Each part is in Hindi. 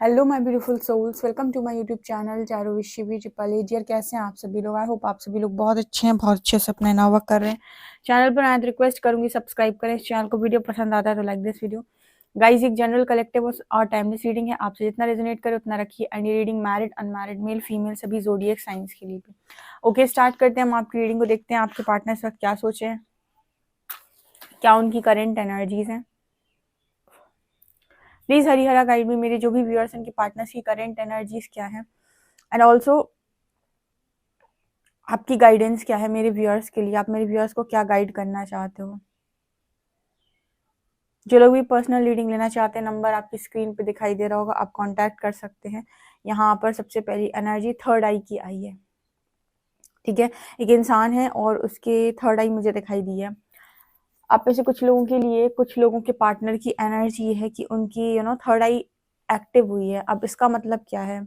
Hello my beautiful souls, welcome to my YouTube channel Charu विशिवी ट्रिपल डियर। कैसे हैं आप सभी लोग? आई होप आप सभी लोग बहुत अच्छे हैं, बहुत अच्छे से अपना नया वर्क कर रहे हैं। चैनल पर आए तो रिक्वेस्ट करूंगी सब्सक्राइब करें इस चैनल को। वीडियो पसंद आता है तो लाइक दिस वीडियो। गाइज, एक जनरल कलेक्टिव और टाइमलेस रीडिंग है, आपसे जितना रेजोनेट करे उतना रखिए। एंड ये reading married, unmarried, male, female सभी जोडिएक साइंस के लिए भी। ओके, स्टार्ट करते हैं। हम आपकी रीडिंग को देखते हैं। आपके पार्टनर इस वक्त क्या सोचे हैं, क्या उनकी करेंट एनर्जीज हैं। प्लीज हरिहरा गाइड भी मेरे जो भी व्यूअर्स हैं, उनके पार्टनर्स की करेंट एनर्जीज क्या है, एंड ऑल्सो आपकी गाइडेंस क्या है मेरे व्यूअर्स के लिए। आप मेरे व्यूअर्स को क्या गाइड करना चाहते हो? जो लोग भी पर्सनल रीडिंग लेना चाहते हैं, नंबर आपकी स्क्रीन पे दिखाई दे रहा होगा, आप कांटेक्ट कर सकते हैं। यहाँ पर सबसे पहली एनर्जी थर्ड आई की आई है। ठीक है, एक इंसान है और उसके थर्ड आई मुझे दिखाई दी है। आप में से कुछ लोगों के लिए, कुछ लोगों के पार्टनर की एनर्जी ये है कि उनकी थर्ड आई एक्टिव हुई है। अब इसका मतलब क्या है?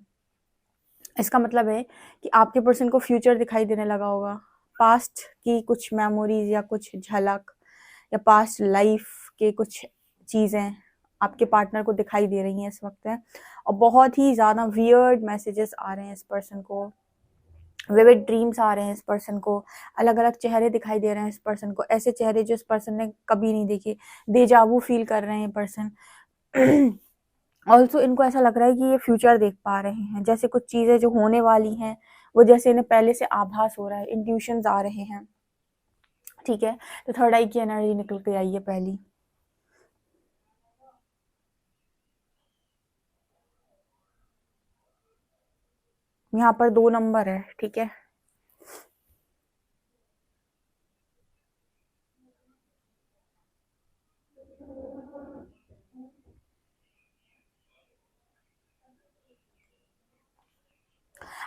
इसका मतलब है कि आपके पर्सन को फ्यूचर दिखाई देने लगा होगा, पास्ट की कुछ मेमोरीज या कुछ झलक या पास्ट लाइफ के कुछ चीज़ें आपके पार्टनर को दिखाई दे रही हैं इस वक्त है। और बहुत ही ज़्यादा वियर्ड मैसेजेस आ रहे हैं इस पर्सन को, विविड ड्रीम्स आ रहे हैं इस पर्सन को, अलग अलग चेहरे दिखाई दे रहे हैं इस पर्सन को, ऐसे चेहरे जो इस पर्सन ने कभी नहीं देखे। डेजावू फील कर रहे हैं पर्सन। ऑल्सो इनको ऐसा लग रहा है कि ये फ्यूचर देख पा रहे हैं, जैसे कुछ चीज़ें जो होने वाली हैं वो जैसे इन्हें पहले से आभास हो रहा है, इंट्यूशंस आ रहे हैं। ठीक है, तो थर्ड आई की एनर्जी निकल के आई है पहली। यहाँ पर 2 नंबर है। ठीक है,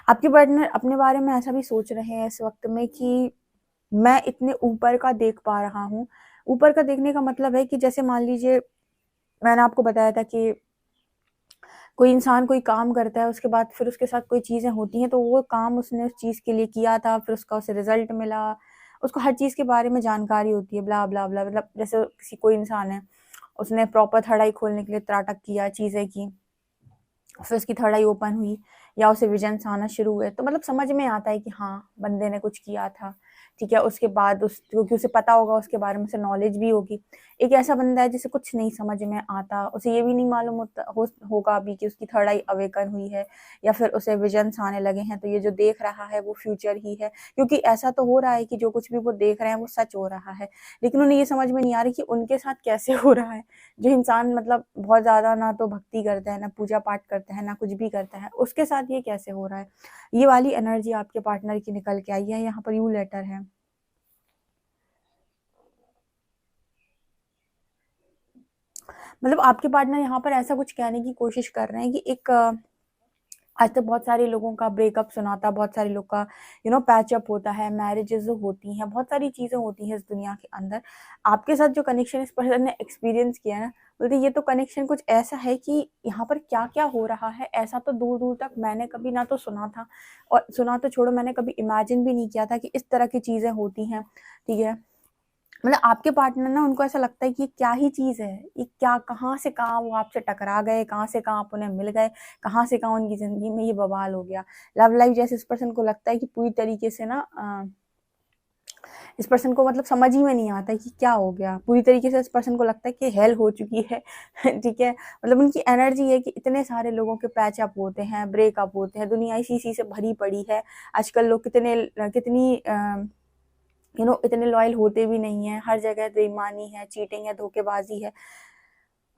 आपके पार्टनर अपने बारे में ऐसा भी सोच रहे हैं इस वक्त में कि मैं इतने ऊपर का देख पा रहा हूँ। ऊपर का देखने का मतलब है कि जैसे मान लीजिए मैंने आपको बताया था कि कोई इंसान कोई काम करता है, उसके बाद फिर उसके साथ कोई चीज़ें होती हैं, तो वो काम उसने उस चीज़ के लिए किया था, फिर उसका उसे रिजल्ट मिला, उसको हर चीज़ के बारे में जानकारी होती है, ब्ला ब्ला ब्ला। मतलब जैसे किसी कोई इंसान है, उसने प्रॉपर थर्ड आई खोलने के लिए त्राटक किया, चीज़ें की, फिर उसकी थर्ड आई ओपन हुई या उसे विजन्स आना शुरू हुए, तो मतलब समझ में आता है कि हाँ बंदे ने कुछ किया था। ठीक है, उसके बाद उस क्योंकि उसे पता होगा, उसके बारे में उसे नॉलेज भी होगी। एक ऐसा बंदा है जिसे कुछ नहीं समझ में आता, उसे ये भी नहीं मालूम होगा अभी कि उसकी थर्ड आई अवेकन हुई है या फिर उसे विजन्स आने लगे हैं, तो ये जो देख रहा है वो फ्यूचर ही है। क्योंकि ऐसा तो हो रहा है कि जो कुछ भी वो देख रहे हैं वो सच हो रहा है, लेकिन उन्हें ये समझ में नहीं आ रही कि उनके साथ कैसे हो रहा है। जो इंसान मतलब बहुत ज़्यादा ना तो भक्ति करता है, ना पूजा पाठ करता है, ना कुछ भी करता है, उसके साथ ये कैसे हो रहा है। ये वाली एनर्जी आपके पार्टनर की निकल के आई है। यहाँ पर यू लेटर है। मतलब आपके पार्टनर यहाँ पर ऐसा कुछ कहने की कोशिश कर रहे हैं कि एक आज तक बहुत सारे लोगों का ब्रेकअप सुना था, बहुत सारे लोग का पैचअप होता है, मैरिजेस होती हैं, बहुत सारी चीज़ें होती हैं इस दुनिया के अंदर। आपके साथ जो कनेक्शन इस पर्सन ने एक्सपीरियंस किया है ना, बोलते ये तो कनेक्शन कुछ ऐसा है कि यहाँ पर क्या क्या हो रहा है ऐसा तो दूर दूर तक मैंने कभी ना तो सुना था, और सुना तो छोड़ो, मैंने कभी इमेजिन भी नहीं किया था कि इस तरह की चीज़ें होती हैं। ठीक है, मतलब आपके पार्टनर ना, उनको ऐसा लगता है कि क्या ही चीज़ है ये, क्या कहाँ से कहाँ वो आपसे टकरा गए, कहाँ से कहाँ आप उन्हें मिल गए, कहाँ से कहाँ उनकी ज़िंदगी में ये बवाल हो गया। लव लाइफ जैसे इस पर्सन को लगता है कि पूरी तरीके से ना इस पर्सन को मतलब समझ ही में नहीं आता है कि क्या हो गया। पूरी तरीके से इस पर्सन को लगता है कि हेल हो चुकी है। ठीक है, मतलब उनकी एनर्जी है कि इतने सारे लोगों के पैचअप होते हैं, ब्रेकअप होते हैं, दुनिया इसी से भरी पड़ी है। आजकल लोग कितनी इतने लॉयल होते भी नहीं है, हर जगह बेईमानी है, चीटिंग है, धोखेबाजी है।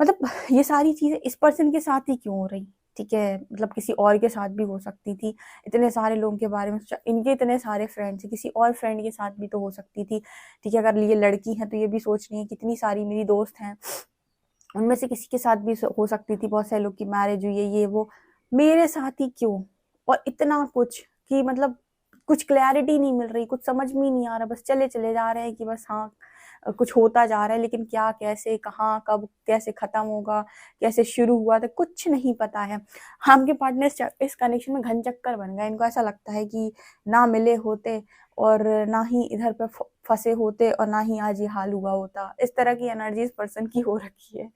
मतलब ये सारी चीजें इस पर्सन के साथ ही क्यों हो रही? ठीक है, मतलब किसी और के साथ भी हो सकती थी। इतने सारे लोगों के बारे में सोचा, इनके इतने सारे फ्रेंड्स हैं, किसी और फ्रेंड के साथ भी तो हो सकती थी। ठीक है, अगर ये लड़की है तो ये भी सोच रही है कितनी सारी मेरी दोस्त हैं, उनमें से किसी के साथ भी हो सकती थी। बहुत सारे लोग की मैरिज हुई है, ये वो, मेरे साथ ही क्यों? और इतना कुछ कि मतलब कुछ क्लैरिटी नहीं मिल रही, कुछ समझ में ही नहीं आ रहा, बस चले चले जा रहे हैं कि बस हाँ कुछ होता जा रहा है, लेकिन क्या, कैसे, कहाँ, कब, कैसे खत्म होगा, कैसे शुरू हुआ था, कुछ नहीं पता है। हम के पार्टनर्स इस कनेक्शन में घन चक्कर बन गए। इनको ऐसा लगता है कि ना मिले होते और ना ही इधर पे फंसे होते और ना ही आज ये हाल हुआ होता। इस तरह की एनर्जी इस पर्सन की हो रखी है।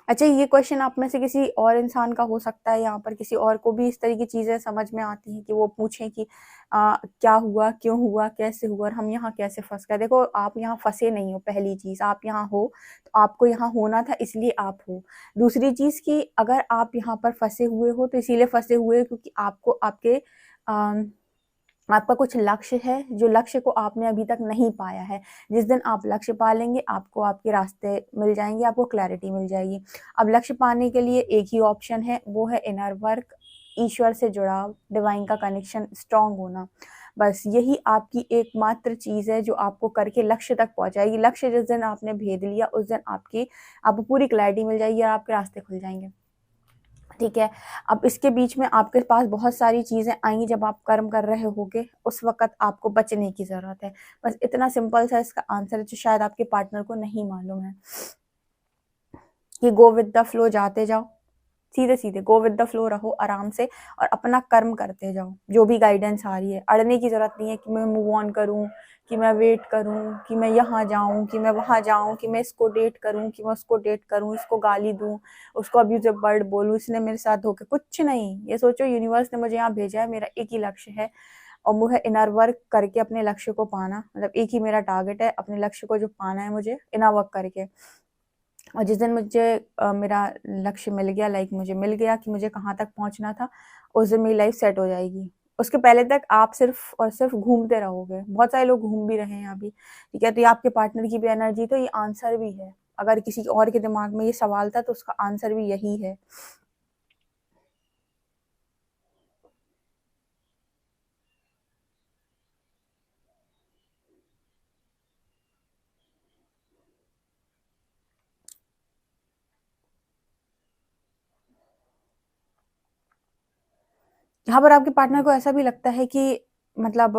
अच्छा, ये क्वेश्चन आप में से किसी और इंसान का हो सकता है, यहाँ पर किसी और को भी इस तरह की चीज़ें समझ में आती हैं कि वो पूछें कि क्या हुआ, क्यों हुआ, कैसे हुआ और हम यहाँ कैसे फँस गए? देखो, आप यहाँ फँसे नहीं हो, पहली चीज़, आप यहाँ हो, तो आपको यहाँ होना था इसलिए आप हो। दूसरी चीज़ कि अगर आप यहाँ पर फँसे हुए हो, तो इसीलिए फँसे हुए हो क्योंकि आपको आपका कुछ लक्ष्य है, जो लक्ष्य को आपने अभी तक नहीं पाया है। जिस दिन आप लक्ष्य पा लेंगे, आपको आपके रास्ते मिल जाएँगे, आपको क्लैरिटी मिल जाएगी। अब लक्ष्य पाने के लिए एक ही ऑप्शन है, वो है इनर वर्क, ईश्वर से जुड़ाव, डिवाइन का कनेक्शन स्ट्रॉन्ग होना। बस यही आपकी एकमात्र चीज़ है जो आपको करके लक्ष्य तक पहुँचाएगी। लक्ष्य जिस दिन आपने भेद लिया, उस दिन आपको पूरी क्लैरिटी मिल जाएगी और आपके रास्ते खुल जाएँगे। ठीक है। अब इसके बीच में आपके पास बहुत सारी चीज़ें आएँगी जब आप कर्म कर रहे होगे, उस वक़्त आपको बचने की ज़रूरत है। बस इतना सिंपल सा इसका आंसर है जो शायद आपके पार्टनर को नहीं मालूम है, कि गो विद द फ्लो, जाते जाओ, सीधे-सीधे गो विद द फ्लो रहो आराम से और अपना कर्म करते जाओ, जो भी गाइडेंस आ रही है। अड़ने की ज़रूरत नहीं है कि मैं मूव ऑन करूँ, कि मैं वेट करूँ, कि मैं यहाँ जाऊँ, कि मैं वहाँ जाऊँ, कि मैं इसको डेट करूँ, कि मैं उसको डेट करूँ, इसको गाली दूँ, उसको अब्यूज़िव वर्ड बोलूँ, इसने मेरे साथ धोखे, कुछ नहीं। ये सोचो यूनिवर्स ने मुझे यहाँ भेजा है, मेरा एक ही लक्ष्य है और वो है इनर वर्क करके अपने लक्ष्य को पाना। मतलब एक ही मेरा टारगेट है, अपने लक्ष्य को जो पाना है मुझे इनर वर्क करके। और जिस दिन मुझे मेरा लक्ष्य मिल गया, लाइक मुझे मिल गया कि मुझे कहाँ तक पहुँचना था, उस दिन मेरी लाइफ सेट हो जाएगी। उसके पहले तक आप सिर्फ़ और सिर्फ़ घूमते रहोगे। बहुत सारे लोग घूम भी रहे हैं अभी, ठीक है? तो ये आपके पार्टनर की भी एनर्जी, तो ये आंसर भी है। अगर किसी और के दिमाग में ये सवाल था, तो उसका आंसर भी यही है। यहाँ पर आपके पार्टनर को ऐसा भी लगता है कि मतलब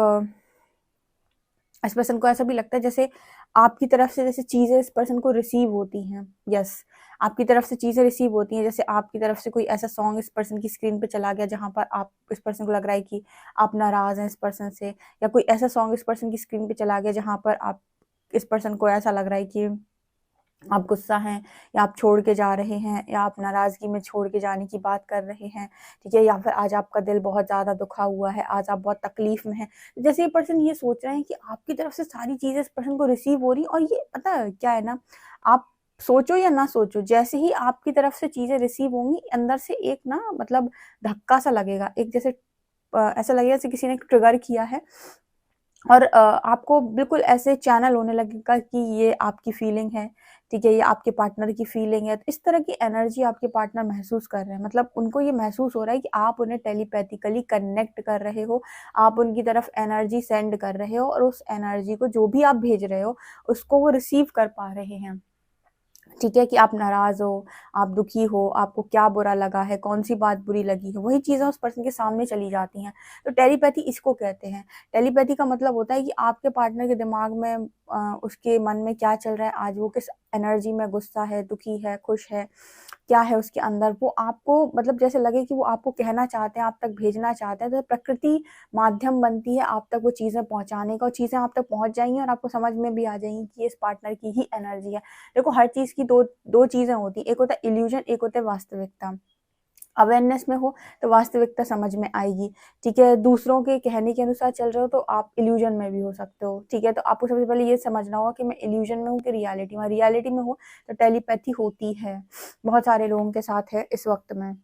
इस पर्सन को ऐसा भी लगता है जैसे आपकी तरफ से जैसे चीज़ें इस पर्सन को रिसीव होती हैं। यस, आपकी तरफ से चीज़ें रिसीव होती हैं, जैसे आपकी तरफ से कोई ऐसा सॉन्ग इस पर्सन की स्क्रीन पे चला गया जहाँ पर आप इस पर्सन को लग रहा है कि आप नाराज़ हैं इस पर्सन से, या कोई ऐसा सॉन्ग इस पर्सन की स्क्रीन पे चला गया जहाँ पर आप इस पर्सन को ऐसा लग रहा है कि आप गुस्सा हैं, या आप छोड़ के जा रहे हैं, या आप नाराज़गी में छोड़ के जाने की बात कर रहे हैं, ठीक है? या फिर आज आपका दिल बहुत ज़्यादा दुखा हुआ है, आज आप बहुत तकलीफ़ में हैं। जैसे ये पर्सन ये सोच रहे हैं कि आपकी तरफ से सारी चीज़ें इस पर्सन को रिसीव हो रही हैं, और ये पता है क्या है ना, आप सोचो या ना सोचो, जैसे ही आपकी तरफ से चीज़ें रिसीव होंगी, अंदर से एक ना मतलब धक्का-सा लगेगा। एक जैसे ऐसा लगेगा जैसे किसी ने ट्रिगर किया है, और आपको बिल्कुल ऐसे चैनल होने लगेगा कि ये आपकी फीलिंग है, ठीक है? ये आपके पार्टनर की फीलिंग है। तो इस तरह की एनर्जी आपके पार्टनर महसूस कर रहे हैं। मतलब उनको ये महसूस हो रहा है कि आप उन्हें टेलीपैथिकली कनेक्ट कर रहे हो, आप उनकी तरफ एनर्जी सेंड कर रहे हो, और उस एनर्जी को जो भी आप भेज रहे हो, उसको वो रिसीव कर पा रहे हैं। ठीक है? कि आप नाराज़ हो, आप दुखी हो, आपको क्या बुरा लगा है, कौन-सी बात बुरी लगी है, वही चीज़ें उस पर्सन के सामने चली जाती हैं। तो टेलीपैथी इसको कहते हैं। टेलीपैथी का मतलब होता है कि आपके पार्टनर के दिमाग में उसके मन में क्या चल रहा है, आज वो किस एनर्जी में गुस्सा है, दुखी है, खुश है, क्या है उसके अंदर, वो आपको मतलब जैसे लगे कि वो आपको कहना चाहते हैं, आप तक भेजना चाहते हैं। तो प्रकृति माध्यम बनती है आप तक वो चीज़ें पहुँचाने का, और चीज़ें आप तक पहुँच जाएँगी और आपको समझ में भी आ जाएँगी कि ये इस पार्टनर की ही एनर्जी है। देखो, हर चीज़ की दो चीज़ें होती हैं, एक होता है इल्यूज़न, एक होता है वास्तविकता। अवेयरनेस में हो तो वास्तविकता समझ में आएगी, ठीक है? दूसरों के कहने के अनुसार चल रहे हो तो आप इल्यूज़न में भी हो सकते हो, ठीक है? तो आपको सबसे पहले ये समझना होगा कि मैं इल्यूज़न में हूँ कि रियलिटी में। रियलिटी में हूँ तो टेलीपैथी होती है, बहुत सारे लोगों के साथ है इस वक़्त में।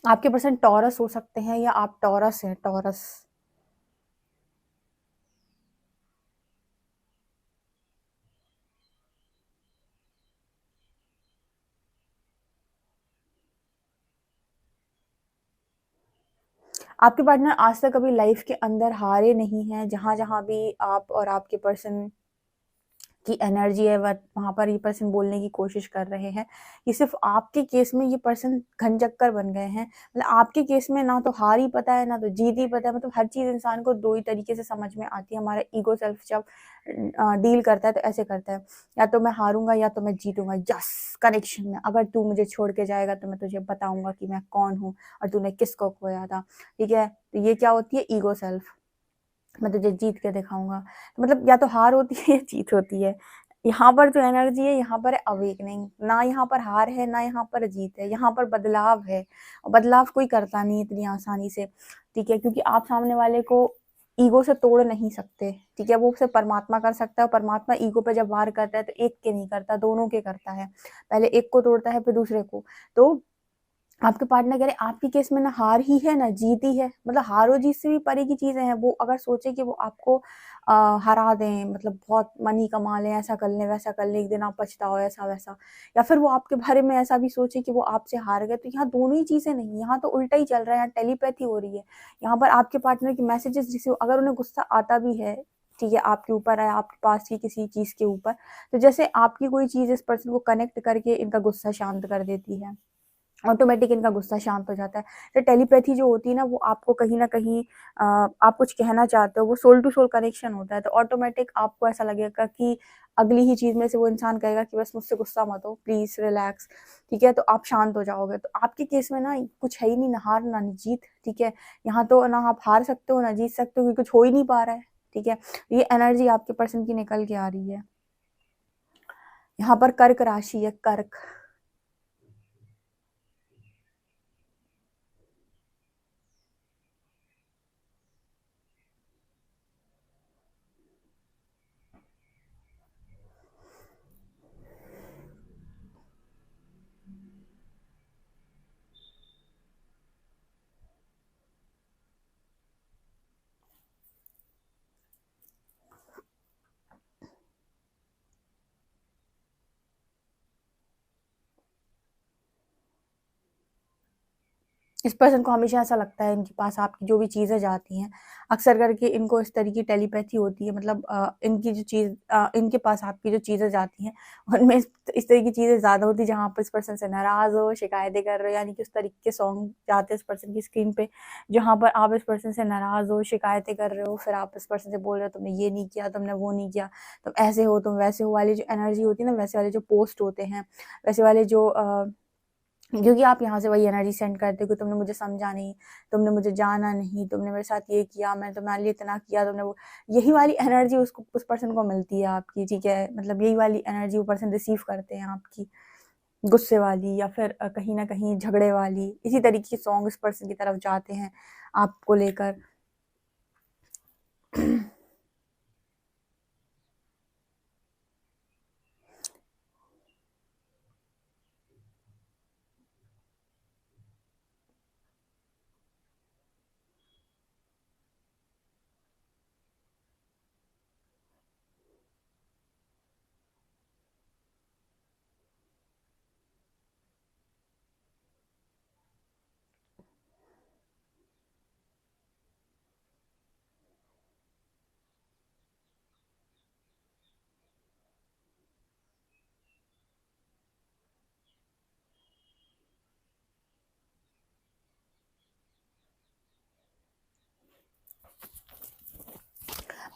आपके पर्सन टॉरस हो सकते हैं, या आप टॉरस हैं, टॉरस। आपके पार्टनर आज तक कभी लाइफ़ के अंदर हारे नहीं हैं, जहाँ-जहाँ भी आप और आपके पर्सन की एनर्जी है, वहाँ पर ये पर्सन बोलने की कोशिश कर रहे हैं कि सिर्फ आपके केस में ये पर्सन घनचक्कर बन गए हैं। मतलब आपके केस में ना तो हार ही पता है, ना तो जीत ही पता है। मतलब हर चीज़ इंसान को दो ही तरीके से समझ में आती है। हमारा ईगो सेल्फ जब डील करता है तो ऐसे करता है, या तो मैं हारूंगा या तो मैं जीतूंगा। यस, कनेक्शन में अगर तू मुझे छोड़ के जाएगा तो मैं तुझे बताऊंगा कि मैं कौन हूँ और तूने किसको खोया था। ठीक है, तो ये क्या होती है? Ego self. मैं तुझे जीत के दिखाऊंगा। तो मतलब या तो हार होती है या जीत होती है। यहाँ पर जो एनर्जी है, यहाँ पर है अवेकनिंग। ना यहाँ पर हार है, ना यहाँ पर जीत है, यहाँ पर बदलाव है। और बदलाव कोई करता नहीं इतनी आसानी से, ठीक है, क्योंकि आप सामने वाले को ईगो से तोड़ नहीं सकते। ठीक है, वो सिर्फ परमात्मा कर सकता है। और परमात्मा ईगो पे जब वार करता है तो एक के नहीं करता, दोनों के करता है। पहले एक को तोड़ता है, फिर दूसरे को। तो आपके पार्टनर कह रहे आपके केस में ना हार ही है ना जीत ही है। मतलब हारो जीत से भी परे की चीजें हैं। वो अगर सोचे कि वो आपको हरा दें, मतलब बहुत मनी कमा लें, ऐसा कर लें वैसा कर लें, एक दिन आप पछताओ, ऐसा वैसा, या फिर वो आपके बारे में ऐसा भी सोचे कि वो आपसे हार गए, तो यहाँ दोनों ही चीजें नहीं, यहाँ तो उल्टा ही चल रहा है। यहाँ टेलीपैथी हो रही है। यहाँ पर आपके पार्टनर की मैसेजेस रिसीव, अगर उन्हें गुस्सा आता भी है, ठीक है, आपके ऊपर है, आपके पास की किसी चीज के ऊपर, तो जैसे आपकी कोई चीज इस पर्सन को कनेक्ट करके इनका गुस्सा शांत कर देती है, ऑटोमेटिक इनका गुस्सा शांत हो जाता है। तो टेलीपैथी जो होती है ना, वो आपको कहीं ना कहीं आप कुछ कहना चाहते हो, वो सोल टू सोल कनेक्शन होता है, तो ऑटोमेटिक आपको ऐसा लगेगा कि अगली ही चीज में से वो इंसान कहेगा कि बस मुझसे गुस्सा मत हो, प्लीज रिलैक्स। ठीक है, तो आप शांत हो जाओगे। तो आपके केस में ना कुछ है ही नहीं, ना हार ना जीत। ठीक है, यहाँ तो ना आप हार सकते हो ना जीत सकते हो, क्योंकि कुछ हो ही नहीं पा रहा है। ठीक है, ये एनर्जी आपके पर्सन की निकल के आ रही है। यहाँ पर कर्क राशि है, कर्क। इस पर्सन को हमेशा ऐसा लगता है इनके पास आपकी जो भी चीज़ें जाती हैं, अक्सर करके इनको इस तरह की टेलीपैथी होती है। मतलब इनकी जो चीज़ इनके पास आपकी जो चीज़ें जाती हैं, उनमें इस तरह की चीज़ें ज़्यादा होती है, जहाँ आप इस पर्सन से नाराज़ हो, शिकायतें कर रहे हो, यानी कि उस तरीके के सॉन्ग जाते हैं इस पर्सन की स्क्रीन पे, जहाँ पर आप इस पर्सन से नाराज़ हो, शिकायतें कर रहे हो, फिर आप इस पर्सन से बोल रहे हो तुमने ये नहीं किया, तुमने वो नहीं किया, तुम ऐसे हो, तुम वैसे हो वाली जो एनर्जी होती है ना, वैसे वाले जो पोस्ट होते हैं, वैसे वाले जो क्योंकि आप यहाँ से वही एनर्जी सेंड करते हो कि तुमने मुझे समझा नहीं, तुमने मुझे जाना नहीं, तुमने मेरे साथ ये किया, मैंने तुम्हारे लिए इतना किया, तुमने वो, यही वाली एनर्जी उसको, उस पर्सन को मिलती है आपकी। ठीक है, मतलब यही वाली एनर्जी वो पर्सन रिसीव करते हैं आपकी, गुस्से वाली, या फिर कहीं ना कहीं झगड़े वाली। इसी तरीके के सॉन्ग इस पर्सन की तरफ जाते हैं आपको लेकर।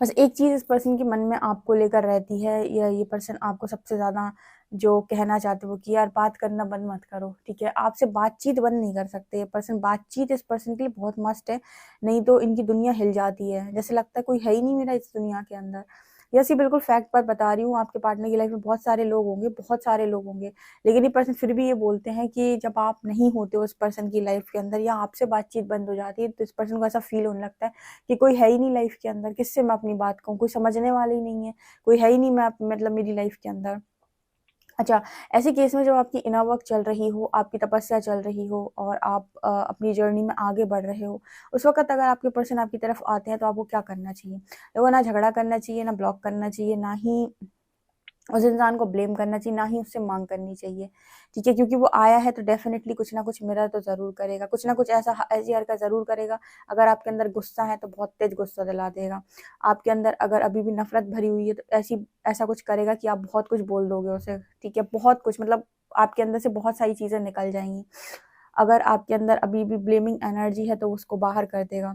बस एक चीज़ इस पर्सन के मन में आपको लेकर रहती है, या ये पर्सन आपको सबसे ज़्यादा जो कहना चाहते हो कि यार बात करना बंद मत करो। ठीक है, आपसे बातचीत बंद नहीं कर सकते ये पर्सन। बातचीत इस पर्सन के लिए बहुत मस्ट है, नहीं तो इनकी दुनिया हिल जाती है। जैसे लगता है कोई है ही नहीं मेरा इस दुनिया के अंदर। यस, ये बिल्कुल फैक्ट पर बता रही हूँ। आपके पार्टनर की लाइफ में बहुत सारे लोग होंगे, बहुत सारे लोग होंगे, लेकिन ये पर्सन फिर भी ये बोलते हैं कि जब आप नहीं होते हो उस पर्सन की लाइफ के अंदर, या आपसे बातचीत बंद हो जाती है, तो इस पर्सन को ऐसा फील होने लगता है कि कोई है ही नहीं लाइफ के अंदर, किससे मैं अपनी बात कहूँ, कोई समझने वाला ही नहीं है, कोई है ही नहीं मैं मतलब मेरी लाइफ के अंदर। अच्छा, ऐसे केस में जब आपकी इनर वर्क चल रही हो, आपकी तपस्या चल रही हो, और आप अपनी जर्नी में आगे बढ़ रहे हो, उस वक़्त अगर आपके पर्सन आपकी तरफ आते हैं तो आपको क्या करना चाहिए? देखो, ना झगड़ा करना चाहिए, ना ब्लॉक करना चाहिए, ना ही उस इंसान को ब्लेम करना चाहिए, ना ही उससे मांग करनी चाहिए, ठीक है। क्योंकि वो आया है तो डेफिनेटली कुछ ना कुछ मिरर तो ज़रूर करेगा, कुछ ना कुछ ऐसी हरकत ज़रूर करेगा। अगर आपके अंदर गुस्सा है तो बहुत तेज गुस्सा दिला देगा। आपके अंदर अगर अभी भी नफरत भरी हुई है तो ऐसा कुछ करेगा कि आप बहुत कुछ बोल दोगे उसे, ठीक है। बहुत कुछ, मतलब आपके अंदर से बहुत सारी चीज़ें निकल जाएंगी। अगर आपके अंदर अभी भी ब्लेमिंग एनर्जी है तो उसको बाहर कर देगा,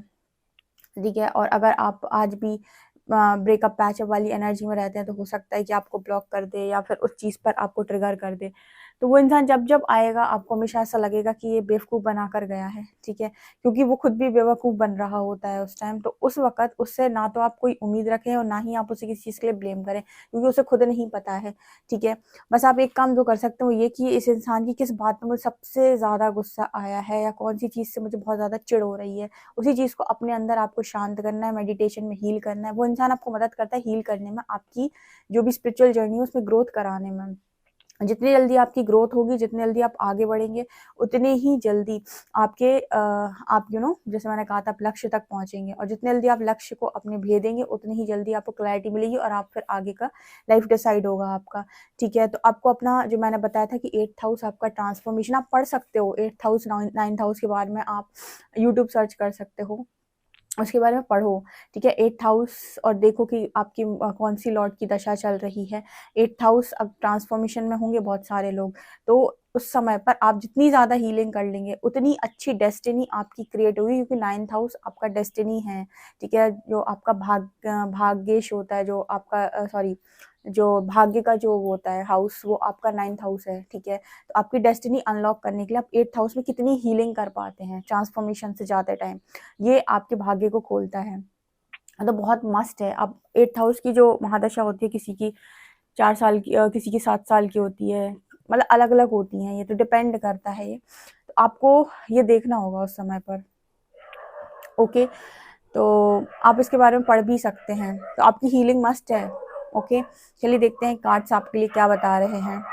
ठीक है। और अगर आप आज भी ब्रेकअप पैचअप वाली एनर्जी में रहते हैं तो हो सकता है कि आपको ब्लॉक कर दे या फिर उस चीज़ पर आपको ट्रिगर कर दे। तो वो इंसान जब जब आएगा आपको हमेशा ऐसा लगेगा कि ये बेवकूफ़ बना कर गया है, ठीक है। क्योंकि वो खुद भी बेवकूफ़ बन रहा होता है उस टाइम। तो उस वक़्त उससे ना तो आप कोई उम्मीद रखें और ना ही आप उसे किसी चीज़ के लिए ब्लेम करें, क्योंकि उसे खुद नहीं पता है, ठीक है। बस आप एक काम जो कर सकते हो ये कि इस इंसान की किस बात में मुझे सबसे ज़्यादा गुस्सा आया है या कौन-सी चीज़ से मुझे बहुत ज़्यादा चिढ़ हो रही है, उसी चीज़ को अपने अंदर आपको शांत करना है, मेडिटेशन में हील करना है। वो इंसान आपको मदद करता है हील करने में, आपकी जो भी स्पिरिचुअल जर्नी है उसमें ग्रोथ कराने में। जितनी जल्दी आपकी ग्रोथ होगी, जितनी जल्दी आप आगे बढ़ेंगे, उतने ही जल्दी आप जैसे मैंने कहा था आप लक्ष्य तक पहुँचेंगे, और जितनी जल्दी आप लक्ष्य को अपने भेदेंगे उतनी ही जल्दी आपको क्लैरिटी मिलेगी और आप फिर आगे का लाइफ डिसाइड होगा आपका, ठीक है। तो आपको अपना जो मैंने बताया था कि 8th हाउस आपका ट्रांसफॉर्मेशन, आप पढ़ सकते हो 8th हाउस 9th हाउस के बारे में, आप यूट्यूब सर्च कर सकते हो, उसके बारे में पढ़ो, ठीक है। 8th हाउस, और देखो कि आपकी कौन सी लॉर्ड की दशा चल रही है। 8th हाउस अब ट्रांसफॉर्मेशन में होंगे बहुत सारे लोग, तो उस समय पर आप जितनी ज़्यादा हीलिंग कर लेंगे उतनी अच्छी डेस्टिनी आपकी क्रिएट होगी, क्योंकि 9th हाउस आपका डेस्टिनी है, ठीक है। जो आपका भाग्येश होता है, जो आपका सॉरी जो भाग्य का जो होता है हाउस, वो आपका 9th हाउस है, ठीक है। तो आपकी डेस्टिनी अनलॉक करने के लिए आप 8th हाउस में कितनी हीलिंग कर पाते हैं ट्रांसफॉर्मेशन से जाते टाइम, ये आपके भाग्य को खोलता है। तो बहुत मस्त है। अब 8th हाउस की जो महादशा होती है, किसी की 4 साल की, किसी की 7 साल की होती है, मतलब अलग-अलग होती हैं, ये तो डिपेंड करता है ये। तो आपको ये देखना होगा उस समय पर, ओके। तो आप इसके बारे में पढ़ भी सकते हैं, तो आपकी हीलिंग मस्ट है, ओके। चलिए देखते हैं कार्ड्स आपके लिए क्या बता रहे हैं।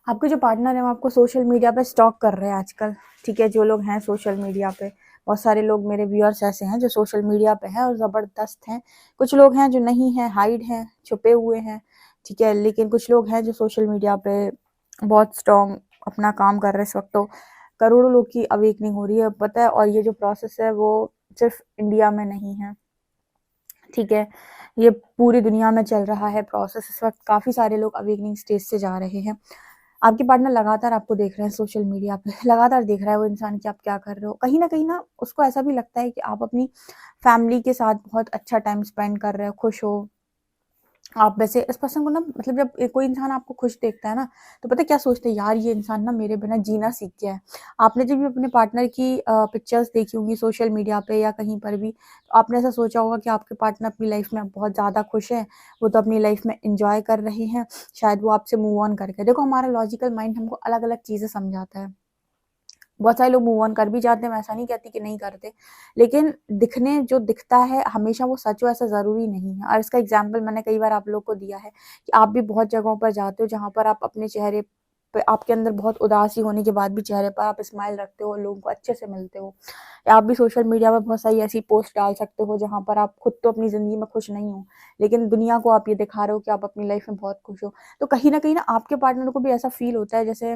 आपके जो पार्टनर है वो आपको सोशल मीडिया पे स्टॉक कर रहे हैं आजकल, ठीक है। जो लोग हैं सोशल मीडिया पे, बहुत सारे लोग मेरे व्यूअर्स ऐसे हैं जो सोशल मीडिया पे हैं और ज़बरदस्त हैं। कुछ लोग हैं जो नहीं हैं, हाइड हैं, छुपे हुए हैं, ठीक है। लेकिन कुछ लोग हैं जो सोशल मीडिया पे बहुत स्ट्रॉन्ग अपना काम कर रहे हैं इस वक्त। तो करोड़ों लोग की अवेकनिंग हो रही है, पता है। और ये जो प्रोसेस है वो सिर्फ इंडिया में नहीं है, ठीक है। ये पूरी दुनिया में चल रहा है प्रोसेस इस वक्त। काफ़ी सारे लोग अवेकनिंग स्टेज से जा रहे हैं। आपके पार्टनर लगातार आपको देख रहे हैं सोशल मीडिया पे, लगातार देख रहा है वो इंसान कि आप क्या कर रहे हो। कहीं न कहीं ना उसको ऐसा भी लगता है कि आप अपनी फैमिली के साथ बहुत अच्छा टाइम स्पेंड कर रहे हो, खुश हो। आप वैसे इस पर्सन को ना, मतलब जब कोई इंसान आपको खुश देखता है ना, तो पता है क्या सोचते हैं, यार ये इंसान ना मेरे बिना जीना सीख गया है। आपने जब भी अपने पार्टनर की पिक्चर्स देखी होंगी सोशल मीडिया पे या कहीं पर भी, तो आपने ऐसा सोचा होगा कि आपके पार्टनर अपनी लाइफ में बहुत ज़्यादा खुश है, वो तो अपनी लाइफ में एंजॉय कर रहे हैं, शायद वो आपसे मूव ऑन करके। देखो हमारा लॉजिकल माइंड हमको अलग-अलग चीज़ें समझाता है। बहुत सारे लोग मूव ऑन कर भी जाते हैं, मैं ऐसा नहीं कहती कि नहीं करते, लेकिन दिखने जो दिखता है हमेशा वो सच हो ऐसा ज़रूरी नहीं है। और इसका एग्जाम्पल मैंने कई बार आप लोग को दिया है कि आप भी बहुत जगहों पर जाते हो जहाँ पर आप अपने चेहरे पे, आपके अंदर बहुत उदासी होने के बाद भी चेहरे पर आप स्माइल रखते हो, लोगों को अच्छे से मिलते हो। या आप भी सोशल मीडिया पर बहुत सारी ऐसी पोस्ट डाल सकते हो जहाँ पर आप खुद तो अपनी ज़िंदगी में खुश नहीं हो, लेकिन दुनिया को आप ये दिखा रहे हो कि आप अपनी लाइफ में बहुत खुश हो। तो कहीं न कहीं ना आपके पार्टनर को भी ऐसा फ़ील होता है, जैसे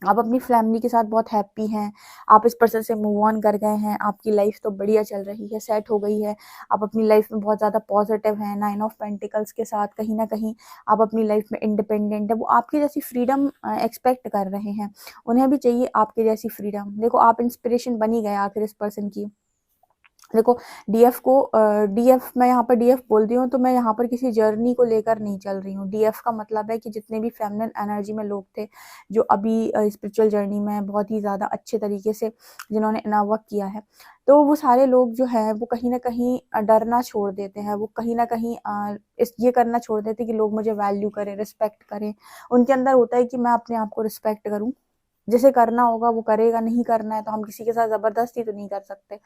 आप अपनी फैमिली के साथ बहुत हैप्पी हैं, आप इस पर्सन से मूव ऑन कर गए हैं, आपकी लाइफ तो बढ़िया चल रही है, सेट हो गई है, आप अपनी लाइफ में बहुत ज़्यादा पॉजिटिव हैं। 9 ऑफ पेंटिकल्स के साथ कहीं ना कहीं आप अपनी लाइफ में इंडिपेंडेंट है, वो आपकी जैसी फ्रीडम एक्सपेक्ट कर रहे हैं, उन्हें भी चाहिए आपके जैसी फ्रीडम। देखो आप इंस्पिरेशन बनी गए आखिर इस पर्सन की। देखो डीएफ को डीएफ, मैं यहाँ पर डीएफ बोल रही हूँ तो मैं यहाँ पर किसी जर्नी को लेकर नहीं चल रही हूँ। डीएफ का मतलब है कि जितने भी फेमिनिन एनर्जी में लोग थे जो अभी स्पिरिचुअल जर्नी में बहुत ही ज़्यादा अच्छे तरीके से जिन्होंने इनर वर्क किया है, तो वो सारे लोग जो हैं वो कहीं ना कहीं डरना छोड़ देते हैं, वो कहीं ना कहीं इस ये करना छोड़ देते हैं कि लोग मुझे वैल्यू करें, रिस्पेक्ट करें। उनके अंदर होता है कि मैं अपने आप को रिस्पेक्ट करूँ, जिसे करना होगा वो करेगा, नहीं करना है तो हम किसी के साथ ज़बरदस्ती तो नहीं कर सकते।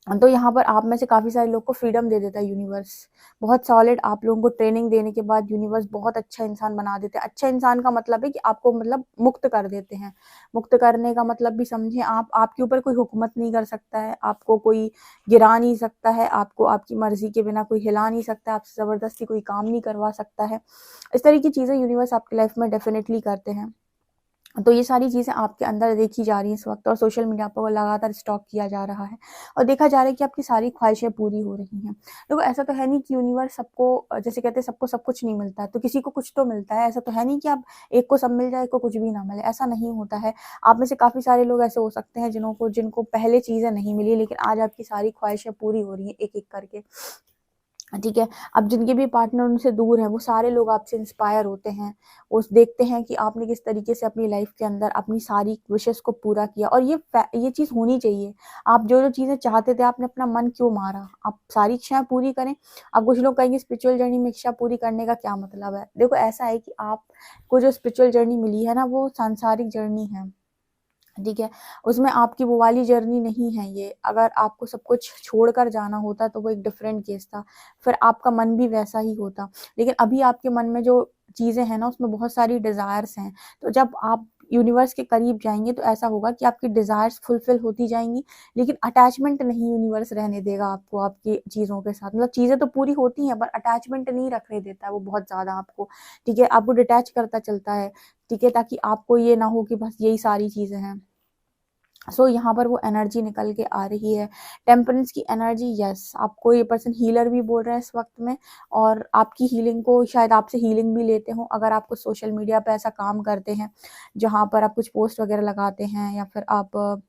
तो यहाँ पर आप में से काफ़ी सारे लोग को फ्रीडम दे देता है यूनिवर्स। बहुत सॉलिड आप लोगों को ट्रेनिंग देने के बाद यूनिवर्स बहुत अच्छा इंसान बना देते हैं। अच्छा इंसान का मतलब है कि आपको मतलब मुक्त कर देते हैं। मुक्त करने का मतलब भी समझें आप, आपके ऊपर कोई हुकूमत नहीं कर सकता है, आपको कोई गिरा नहीं सकता है, आपको आपकी मर्जी के बिना कोई हिला नहीं सकता, आपसे ज़बरदस्ती कोई काम नहीं करवा सकता है। इस तरह की चीज़ें यूनिवर्स आपकी लाइफ में डेफिनेटली करते हैं। तो ये सारी चीज़ें आपके अंदर देखी जा रही हैं इस वक्त, और सोशल मीडिया पर लगातार स्टॉक किया जा रहा है और देखा जा रहा है कि आपकी सारी ख्वाहिशें पूरी हो रही हैं। देखो ऐसा तो है नहीं कि यूनिवर्स सबको जैसे कहते हैं सबको सब कुछ नहीं मिलता है, तो किसी को कुछ तो मिलता है। ऐसा तो है नहीं कि आप एक को सब मिल जाए, एक को कुछ भी ना मिले, ऐसा नहीं होता है। आप में से काफ़ी सारे लोग ऐसे हो सकते हैं जिनको पहले चीज़ें नहीं मिली, लेकिन आज आपकी सारी ख्वाहिशें पूरी हो रही हैं एक एक करके। ठीक है, अब जिनके भी पार्टनर उनसे दूर हैं वो सारे लोग आपसे इंस्पायर होते हैं, वो देखते हैं कि आपने किस तरीके से अपनी लाइफ के अंदर अपनी सारी विशेस को पूरा किया, और ये चीज़ होनी चाहिए। आप जो जो चीज़ें चाहते थे आपने अपना मन क्यों मारा, आप सारी इच्छाएं पूरी करें। अब कुछ लोग कहेंगे स्पिरिचुअल जर्नी में इच्छा पूरी करने का क्या मतलब है। देखो ऐसा है कि आपको जो स्पिरिचुअल जर्नी मिली है ना वो सांसारिक जर्नी है, ठीक है, उसमें आपकी वो वाली जर्नी नहीं है ये। अगर आपको सब कुछ छोड़कर जाना होता तो वो एक डिफरेंट केस था, फिर आपका मन भी वैसा ही होता। लेकिन अभी आपके मन में जो चीज़ें हैं ना उसमें बहुत सारी डिज़ायर्स हैं, तो जब आप यूनिवर्स के करीब जाएंगे तो ऐसा होगा कि आपकी डिज़ायर्स फुलफिल होती जाएंगी, लेकिन अटैचमेंट नहीं यूनिवर्स रहने देगा आपको आपकी चीज़ों के साथ। मतलब चीज़ें तो पूरी होती हैं पर अटैचमेंट नहीं रखने देता है वो बहुत ज़्यादा आपको, ठीक है, आपको डिटैच करता चलता है, ठीक है, ताकि आपको ये ना हो कि बस यही सारी चीज़ें हैं। यहाँ पर वो एनर्जी निकल के आ रही है, टेम्परेंस की एनर्जी। यस, आपको ये पर्सन हीलर भी बोल रहा है इस वक्त में, और आपकी हीलिंग को शायद आपसे हीलिंग भी लेते हो। अगर आपको सोशल मीडिया पे ऐसा काम करते हैं जहाँ पर आप कुछ पोस्ट वगैरह लगाते हैं, या फिर आप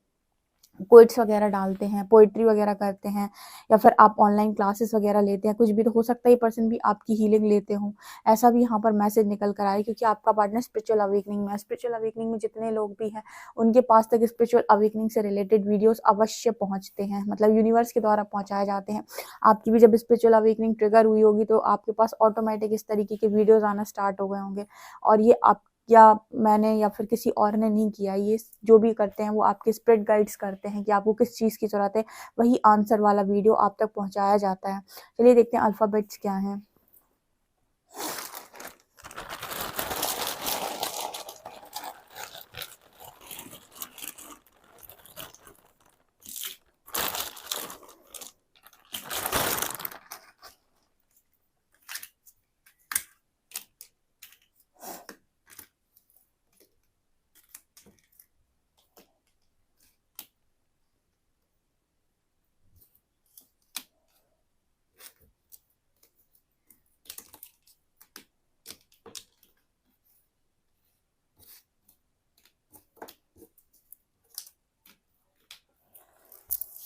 कोट्स वगैरह डालते हैं, पोइट्री वगैरह करते हैं, या फिर आप ऑनलाइन क्लासेस वगैरह लेते हैं, कुछ भी, तो हो सकता है ये पर्सन भी आपकी हीलिंग लेते हो। ऐसा भी यहाँ पर मैसेज निकल कर आया, क्योंकि आपका पार्टनर स्पिरिचुअल अवेकनिंग में है। स्पिरिचुअल अवेकनिंग में जितने लोग भी हैं उनके पास तक स्पिरिचुअल अवेकनिंग से रिलेटेड वीडियोस अवश्य पहुँचते हैं, मतलब यूनिवर्स के द्वारा पहुँचाए जाते हैं। आपकी भी जब स्पिरिचुअल अवेकनिंग ट्रिगर हुई होगी तो आपके पास ऑटोमेटिक इस तरीके के वीडियोज आना स्टार्ट हो गए होंगे, और ये आप या मैंने या फिर किसी और ने नहीं किया। ये जो भी करते हैं वो आपके स्पिरिट गाइड्स करते हैं कि आपको किस चीज़ की ज़रूरत है, वही आंसर वाला वीडियो आप तक पहुंचाया जाता है। चलिए देखते हैं अल्फ़ाबेट्स क्या हैं।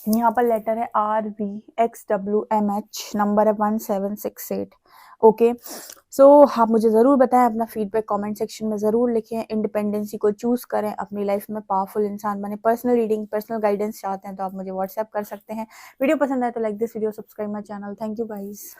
यहाँ पर लेटर है RVXWMH, नंबर है 1768। ओके, आप मुझे ज़रूर बताएं, अपना फीडबैक कमेंट सेक्शन में ज़रूर लिखें। इंडिपेंडेंसी को चूज़ करें, अपनी लाइफ में पावरफुल इंसान बने। पर्सनल रीडिंग, पर्सनल गाइडेंस चाहते हैं तो आप मुझे व्हाट्सएप कर सकते हैं। वीडियो पसंद आए तो like this video, subscribe my channel. Thank you guys.